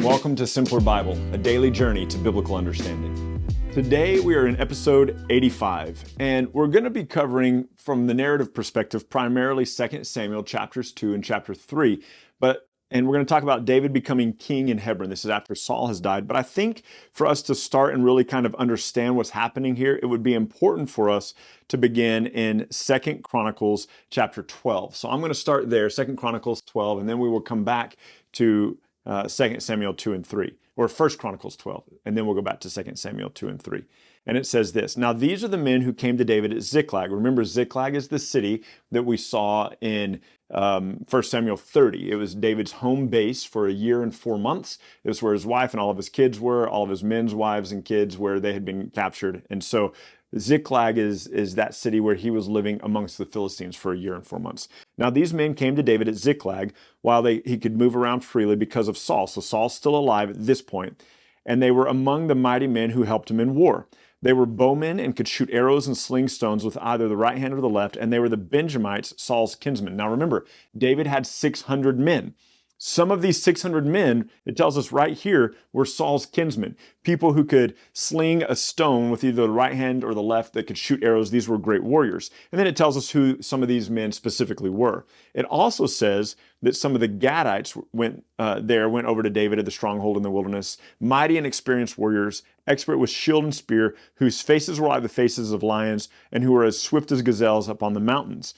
welcome to Simpler Bible, a daily journey to biblical understanding. Today we are in episode 85, and we're going to be covering from the narrative perspective primarily 2 Samuel chapters 2 and chapter 3, and we're going to talk about David becoming king in Hebron. This is after Saul has died, but I think for us to start and really kind of understand what's happening here, it would be important for us to begin in 2 Chronicles chapter 12. So I'm going to start there, 2 Chronicles 12, and then we will come back to 2 Samuel 2 and 3, or 1 Chronicles 12, and then we'll go back to 2 Samuel 2 and 3. And it says this: Now these are the men who came to David at Ziklag. Remember, Ziklag is the city that we saw in 1 Samuel 30. It was David's home base for a year and 4 months. It was where his wife and all of his kids were, all of his men's wives and kids, where they had been captured. And so Ziklag is that city where he was living amongst the Philistines for a year and 4 months. Now these men came to David at Ziklag while he could move around freely because of Saul. So Saul's still alive at this point. And they were among the mighty men who helped him in war. They were bowmen and could shoot arrows and sling stones with either the right hand or the left, and they were the Benjamites, Saul's kinsmen. Now remember, David had 600 men. Some of these 600 men, it tells us right here, were Saul's kinsmen, people who could sling a stone with either the right hand or the left, that could shoot arrows. These were great warriors. And then it tells us who some of these men specifically were. It also says that some of the Gadites went over to David at the stronghold in the wilderness, mighty and experienced warriors, expert with shield and spear, whose faces were like the faces of lions, and who were as swift as gazelles upon the mountains.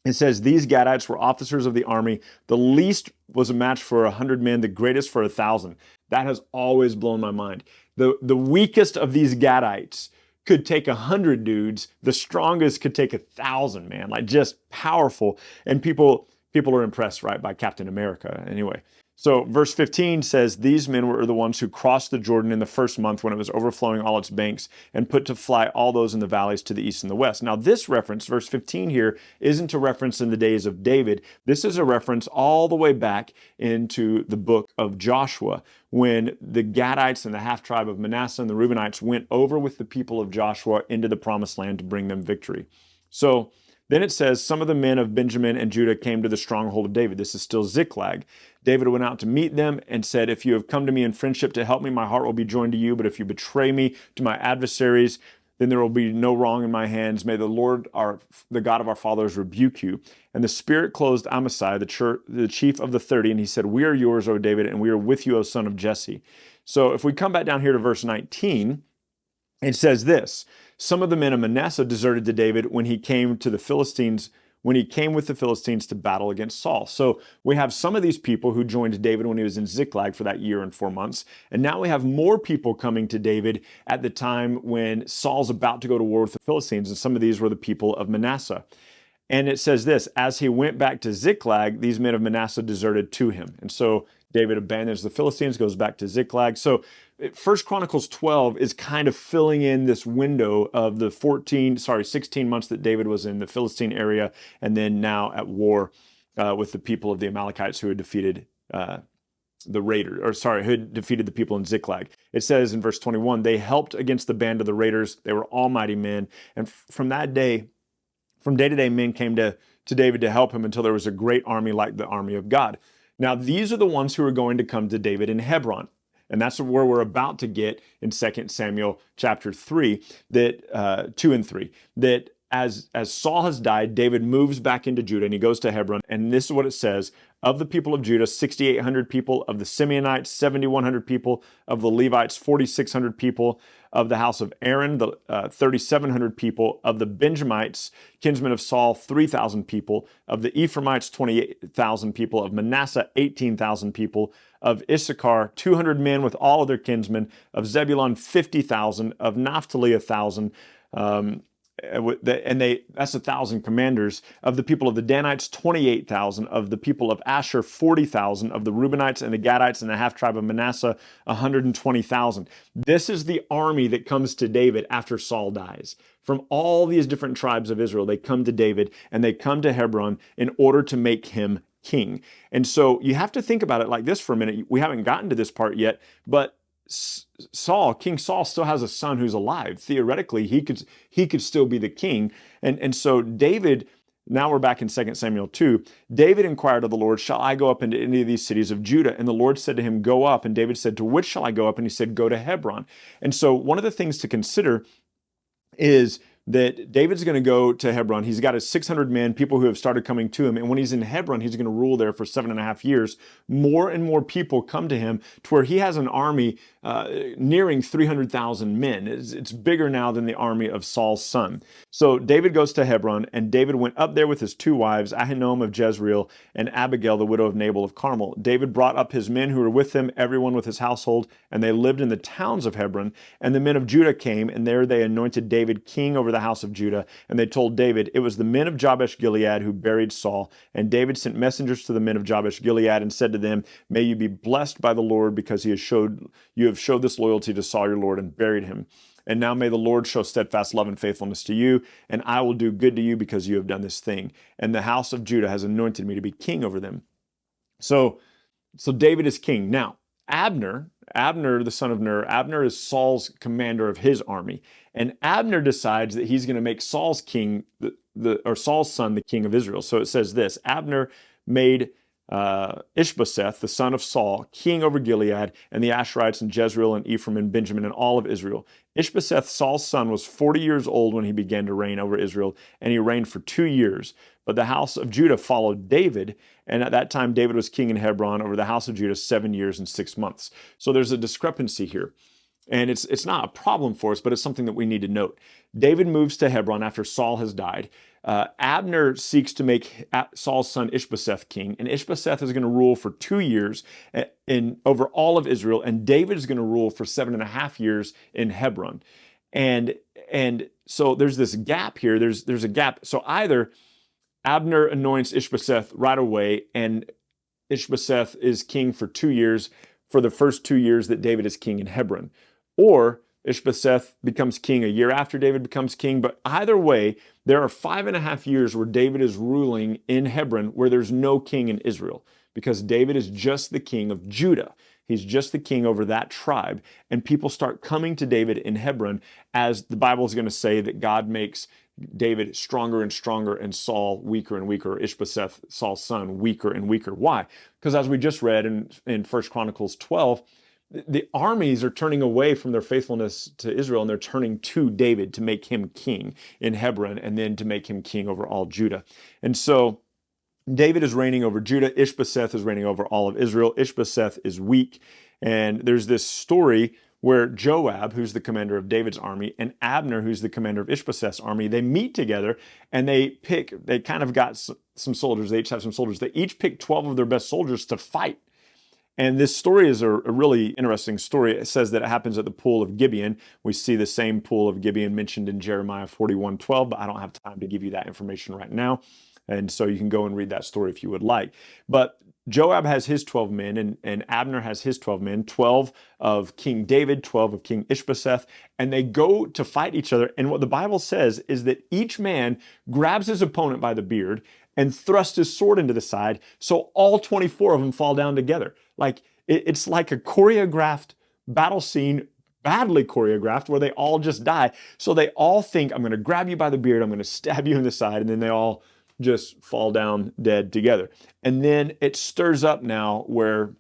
It says these Gadites were officers of the army. The least was a match for 100 men, the greatest for 1,000. That has always blown my mind. The weakest of these Gadites could take 100 dudes. The strongest could take 1,000, man. Like, just powerful. And people are impressed, right, by Captain America. Anyway, so verse 15 says, these men were the ones who crossed the Jordan in the first month when it was overflowing all its banks, and put to flight all those in the valleys to the east and the west. Now this reference, verse 15 here, isn't a reference in the days of David. This is a reference all the way back into the book of Joshua, when the Gadites and the half-tribe of Manasseh and the Reubenites went over with the people of Joshua into the promised land to bring them victory. So then it says, some of the men of Benjamin and Judah came to the stronghold of David. This is still Ziklag. David went out to meet them and said, if you have come to me in friendship to help me, my heart will be joined to you. But if you betray me to my adversaries, then there will be no wrong in my hands. May the Lord, the God of our fathers, rebuke you. And the Spirit closed Amasai, the chief of the 30, and he said, we are yours, O David, and we are with you, O son of Jesse. So if we come back down here to verse 19, it says this: some of the men of Manasseh deserted to David when he came with the Philistines to battle against Saul. So we have some of these people who joined David when he was in Ziklag for that year and 4 months. And now we have more people coming to David at the time when Saul's about to go to war with the Philistines. And some of these were the people of Manasseh. And it says this: as he went back to Ziklag, these men of Manasseh deserted to him. And so David abandons the Philistines, goes back to Ziklag. So 1 Chronicles 12 is kind of filling in this window of the 16 months that David was in the Philistine area, and then now at war with the people of the Amalekites who had defeated who had defeated the people in Ziklag. It says in verse 21, they helped against the band of the raiders. They were almighty men. And from day to day, men came to David to help him until there was a great army like the army of God. Now, these are the ones who are going to come to David in Hebron. And that's where we're about to get in 2 Samuel chapter 3, 2 and 3, that as Saul has died, David moves back into Judah and he goes to Hebron. And this is what it says: of the people of Judah, 6,800 people; of the Simeonites, 7,100 people; of the Levites, 4,600 people; of the house of Aaron, 3,700 people; of the Benjamites, kinsmen of Saul, 3,000 people; of the Ephraimites, 28,000 people; of Manasseh, 18,000 people; of Issachar, 200 men with all of their kinsmen; of Zebulun, 50,000; of Naphtali, 1,000. That's 1,000 commanders. Of the people of the Danites, 28,000. Of the people of Asher, 40,000. Of the Reubenites and the Gadites and the half-tribe of Manasseh, 120,000. This is the army that comes to David after Saul dies. From all these different tribes of Israel, they come to David, and they come to Hebron in order to make him king. And so you have to think about it like this for a minute. We haven't gotten to this part yet, but King Saul still has a son who's alive. Theoretically, he could still be the king. And so David Now we're back in 2 Samuel 2. David inquired of the Lord, shall I go up into any of these cities of Judah? And the Lord said to him, go up. And David said, to which shall I go up? And he said, go to Hebron. And so one of the things to consider is that David's going to go to Hebron. He's got his 600 men, people who have started coming to him. And when he's in Hebron, he's going to rule there for 7.5 years. More and more people come to him to where he has an army nearing 300,000 men. It's bigger now than the army of Saul's son. So David goes to Hebron, and David went up there with his 2 wives, Ahinoam of Jezreel and Abigail, the widow of Nabal of Carmel. David brought up his men who were with him, everyone with his household, and they lived in the towns of Hebron. And the men of Judah came, and there they anointed David king over the house of Judah. And they told David, it was the men of Jabesh Gilead who buried Saul. And David sent messengers to the men of Jabesh Gilead and said to them, may you be blessed by the Lord, because you have showed this loyalty to Saul your Lord and buried him. And now may the Lord show steadfast love and faithfulness to you, and I will do good to you because you have done this thing. And the house of Judah has anointed me to be king over them. So David is king. Now, Abner, the son of Ner, Abner is Saul's commander of his army. And Abner decides that he's going to make Saul's king, or Saul's son, the king of Israel. So it says this, Abner made Ishbosheth, the son of Saul, king over Gilead, and the Asherites, and Jezreel, and Ephraim, and Benjamin, and all of Israel. Ishbosheth, Saul's son, was 40 years old when he began to reign over Israel, and he reigned for 2 years. But the house of Judah followed David, and at that time David was king in Hebron over the house of Judah 7 years and 6 months. So there's a discrepancy here. And it's not a problem for us, but it's something that we need to note. David moves to Hebron after Saul has died. Abner seeks to make Saul's son Ishbosheth king, and Ishbosheth is going to rule for 2 years over all of Israel, and David is going to rule for 7.5 years in Hebron. And so there's this gap here. There's a gap. So either Abner anoints Ishbosheth right away, and Ishbosheth is king for 2 years, for the first 2 years that David is king in Hebron. Or Ishbosheth becomes king a year after David becomes king. But either way, there are 5.5 years where David is ruling in Hebron where there's no king in Israel, because David is just the king of Judah. He's just the king over that tribe. And people start coming to David in Hebron, as the Bible is going to say that God makes David stronger and stronger and Saul weaker and weaker, Ishbosheth, Saul's son, weaker and weaker. Why? Because as we just read in 1 Chronicles 12, the armies are turning away from their faithfulness to Israel, and they're turning to David to make him king in Hebron, and then to make him king over all Judah. And so David is reigning over Judah. Ishbosheth is reigning over all of Israel. Ishbosheth is weak. And there's this story where Joab, who's the commander of David's army, and Abner, who's the commander of Ishbosheth's army, they meet together, and they kind of got some soldiers. They each have some soldiers. They each pick 12 of their best soldiers to fight. And this story is a really interesting story. It says that it happens at the pool of Gibeon. We see the same pool of Gibeon mentioned in Jeremiah 41:12, but I don't have time to give you that information right now. And so you can go and read that story if you would like. But Joab has his 12 men, and Abner has his 12 men, 12 of King David, 12 of King Ishbosheth, and they go to fight each other. And what the Bible says is that each man grabs his opponent by the beard and thrusts his sword into the side, so all 24 of them fall down together. Like it's like a choreographed battle scene, badly choreographed, where they all just die. So they all think, I'm going to grab you by the beard, I'm going to stab you in the side, and then they all just fall down dead together. And then it stirs up now where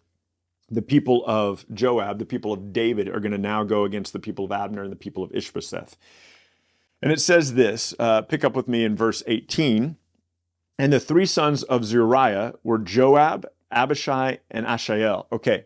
the people of Joab, the people of David, are going to now go against the people of Abner and the people of Ishbosheth. And it says this, pick up with me in verse 18. And the 3 sons of Zeruiah were Joab, Abishai, and Asahel. Okay,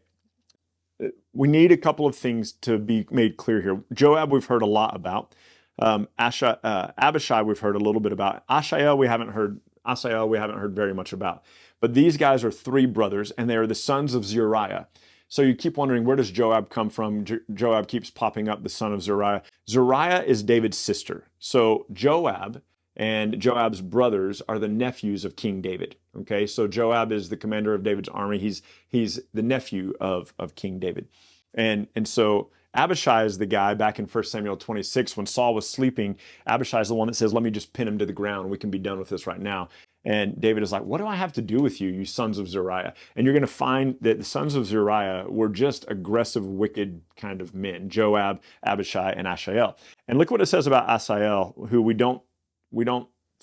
we need a couple of things to be made clear here. Joab we've heard a lot about. Abishai we've heard a little bit about. Asahel we haven't heard very much about. But these guys are 3 brothers, and they are the sons of Zeruiah. So you keep wondering, where does Joab come from? Joab keeps popping up, the son of Zeruiah. Zeruiah is David's sister. So Joab and Joab's brothers are the nephews of King David. Okay, so Joab is the commander of David's army. He's the nephew of King David. And so Abishai is the guy back in 1 Samuel 26, when Saul was sleeping. Abishai is the one that says, let me just pin him to the ground. We can be done with this right now. And David is like, what do I have to do with you, you sons of Zeruiah? And you're going to find that the sons of Zeruiah were just aggressive, wicked kind of men, Joab, Abishai, and Asahel. And look what it says about Asahel, who we don't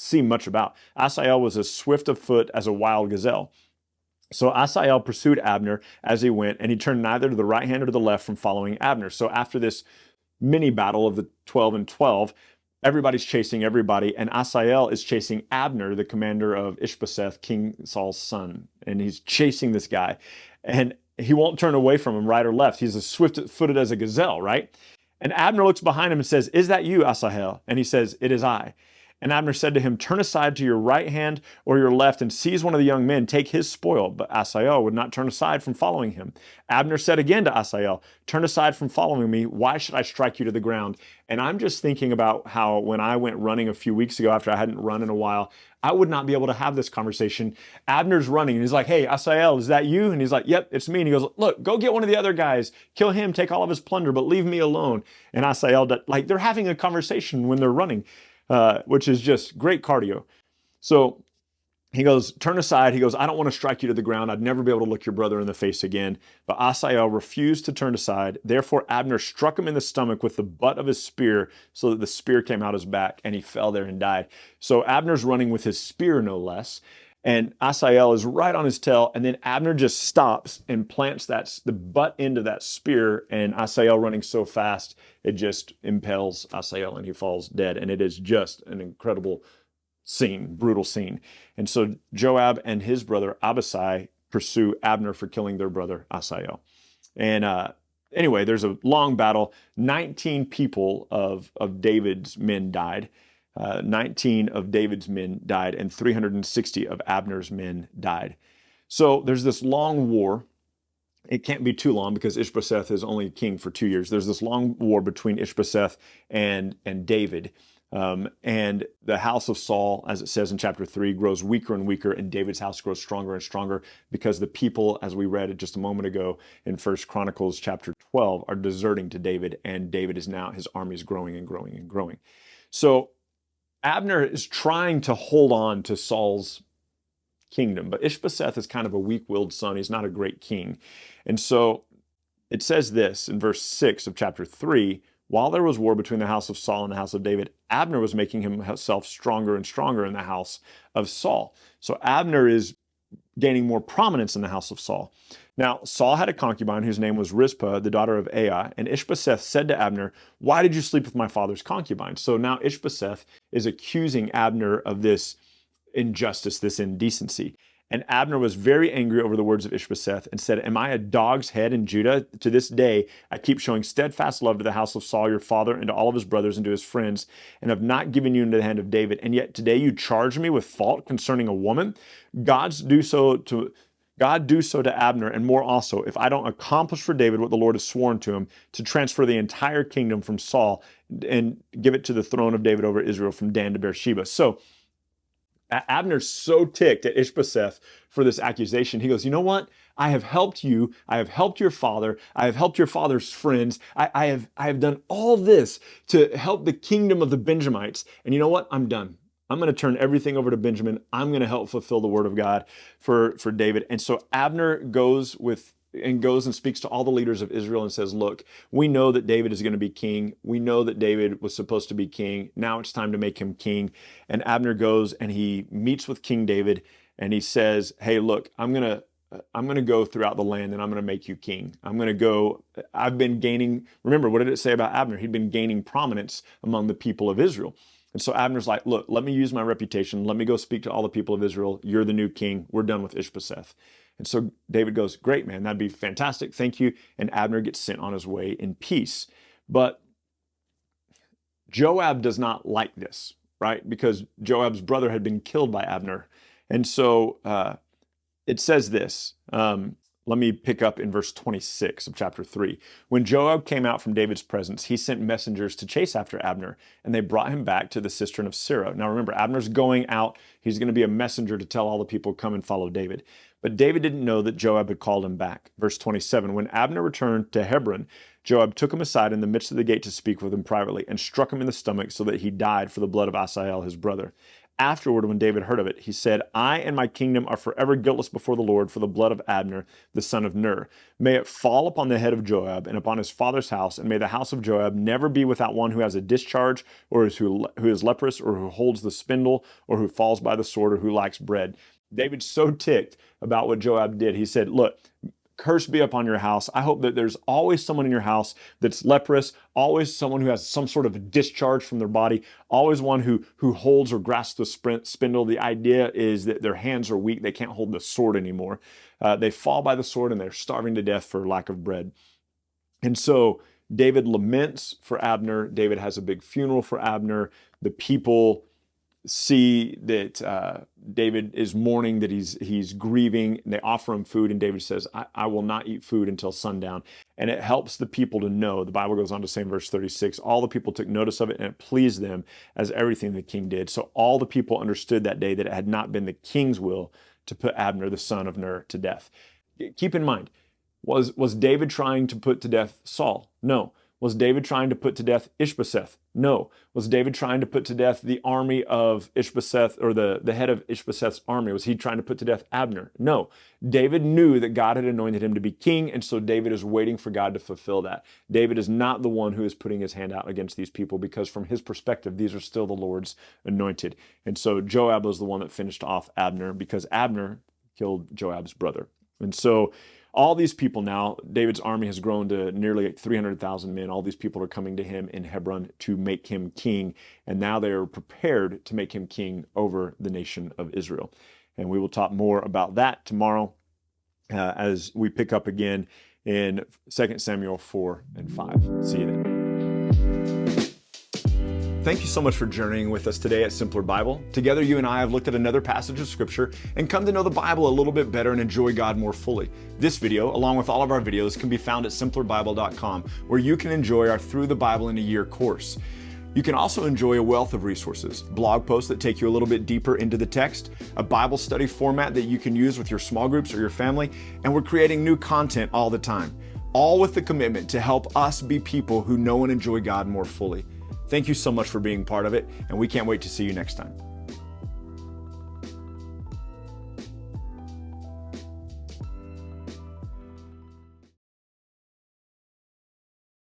see much about. Asael was as swift of foot as a wild gazelle. So Asael pursued Abner as he went, and he turned neither to the right hand or to the left from following Abner. So after this mini battle of the 12 and 12, everybody's chasing everybody, and Asael is chasing Abner, the commander of Ishbosheth, King Saul's son. And he's chasing this guy. And he won't turn away from him right or left. He's as swift-footed as a gazelle, right? And Abner looks behind him and says, "Is that you, Asael?" And he says, "It is I." And Abner said to him, "Turn aside to your right hand or your left and seize one of the young men, take his spoil." But Asael would not turn aside from following him. Abner said again to Asael, "Turn aside from following me. Why should I strike you to the ground?" And I'm just thinking about how when I went running a few weeks ago after I hadn't run in a while, I would not be able to have this conversation. Abner's running and he's like, "Hey, Asael, is that you?" And he's like, "Yep, it's me." And he goes, "Look, go get one of the other guys, kill him, take all of his plunder, but leave me alone." And Asael, like they're having a conversation when they're running. Which is just great cardio. So he goes, "Turn aside." He goes, "I don't want to strike you to the ground. I'd never be able to look your brother in the face again." But Asael refused to turn aside. Therefore, Abner struck him in the stomach with the butt of his spear so that the spear came out his back and he fell there and died. So Abner's running with his spear, no less. And Asael is right on his tail. And then Abner just stops and plants the butt end of that spear. And Asael, running so fast, it just impales Asael and he falls dead. And it is just an incredible scene, brutal scene. And so Joab and his brother Abishai pursue Abner for killing their brother Asael. And anyway, there's a long battle. 19 people of David's men died. 19 of David's men died, and 360 of Abner's men died. So there's this long war. It can't be too long because Ishbosheth is only king for 2 years. There's this long war between Ishbosheth and David. And the house of Saul, as it says in chapter 3, grows weaker and weaker, and David's house grows stronger and stronger because the people, as we read just a moment ago in 1 Chronicles chapter 12, are deserting to David, and David is now, his army is growing and growing and growing. So Abner is trying to hold on to Saul's kingdom, but Ishbosheth is kind of a weak-willed son. He's not a great king. And so it says this in verse 6 of chapter 3, "While there was war between the house of Saul and the house of David, Abner was making himself stronger and stronger in the house of Saul." So Abner is gaining more prominence in the house of Saul. Now, Saul had a concubine whose name was Rizpah, the daughter of Aiah, and Ishbosheth said to Abner, "Why did you sleep with my father's concubine?" So now Ishbosheth is accusing Abner of this injustice, this indecency. And Abner was very angry over the words of Ishbosheth and said, "Am I a dog's head in Judah? To this day, I keep showing steadfast love to the house of Saul, your father, and to all of his brothers and to his friends, and have not given you into the hand of David. And yet today you charge me with fault concerning a woman. God do so to Abner, and more also, if I don't accomplish for David what the Lord has sworn to him, to transfer the entire kingdom from Saul and give it to the throne of David over Israel from Dan to Beersheba." So Abner's so ticked at Ishbosheth for this accusation. He goes, "You know what? I have helped you. I have helped your father. I have helped your father's friends. I have done all this to help the kingdom of the Benjamites. And you know what? I'm done. I'm going to turn everything over to Benjamin. I'm going to help fulfill the word of God for David." And so Abner goes and speaks to all the leaders of Israel and says, "Look, we know that David is going to be king. We know that David was supposed to be king. Now it's time to make him king." And Abner goes and he meets with King David and he says, "Hey, look, I'm going to go throughout the land and I'm going to make you king. I've been gaining," remember, what did it say about Abner? He'd been gaining prominence among the people of Israel. And so Abner's like, "Look, let me use my reputation. Let me go speak to all the people of Israel. You're the new king. We're done with Ishbosheth." And so David goes, "Great, man, that'd be fantastic. Thank you." And Abner gets sent on his way in peace. But Joab does not like this, right? Because Joab's brother had been killed by Abner. And so it says this. Let me pick up in verse 26 of chapter 3. "When Joab came out from David's presence, he sent messengers to chase after Abner, and they brought him back to the cistern of Sirah." Now remember, Abner's going out. He's going to be a messenger to tell all the people, "Come and follow David." But David didn't know that Joab had called him back. Verse 27, "When Abner returned to Hebron, Joab took him aside in the midst of the gate to speak with him privately and struck him in the stomach so that he died for the blood of Asael, his brother. Afterward, when David heard of it, he said, I and my kingdom are forever guiltless before the Lord for the blood of Abner, the son of Ner. May it fall upon the head of Joab and upon his father's house, and may the house of Joab never be without one who has a discharge, or who is leprous, or who holds the spindle, or who falls by the sword, or who lacks bread. David's so ticked about what Joab did. He said, look, curse be upon your house. I hope that there's always someone in your house that's leprous, always someone who has some sort of discharge from their body, always one who holds or grasps the spindle. The idea is that their hands are weak. They can't hold the sword anymore. They fall by the sword and they're starving to death for lack of bread. And so David laments for Abner. David has a big funeral for Abner. The people see that David is mourning, that he's grieving, and they offer him food, and David says, I will not eat food until sundown. And it helps the people to know. The Bible goes on to say in verse 36, all the people took notice of it, and it pleased them as everything the king did. So all the people understood that day that it had not been the king's will to put Abner, the son of Ner, to death. Keep in mind, was David trying to put to death Saul? No. Was David trying to put to death Ishbosheth? No. Was David trying to put to death the army of Ishbosheth, or the head of Ishbosheth's army? Was he trying to put to death Abner? No. David knew that God had anointed him to be king, and so David is waiting for God to fulfill that. David is not the one who is putting his hand out against these people, because from his perspective, these are still the Lord's anointed. And so Joab was the one that finished off Abner, because Abner killed Joab's brother. And so all these people now, David's army has grown to nearly 300,000 men. All these people are coming to him in Hebron to make him king. And now they are prepared to make him king over the nation of Israel. And we will talk more about that tomorrow as we pick up again in 2 Samuel 4 and 5. See you then. Thank you so much for journeying with us today at Simpler Bible. Together, you and I have looked at another passage of Scripture and come to know the Bible a little bit better and enjoy God more fully. This video, along with all of our videos, can be found at simplerbible.com, where you can enjoy our Through the Bible in a Year course. You can also enjoy a wealth of resources, blog posts that take you a little bit deeper into the text, a Bible study format that you can use with your small groups or your family, and we're creating new content all the time, all with the commitment to help us be people who know and enjoy God more fully. Thank you so much for being part of it, and we can't wait to see you next time.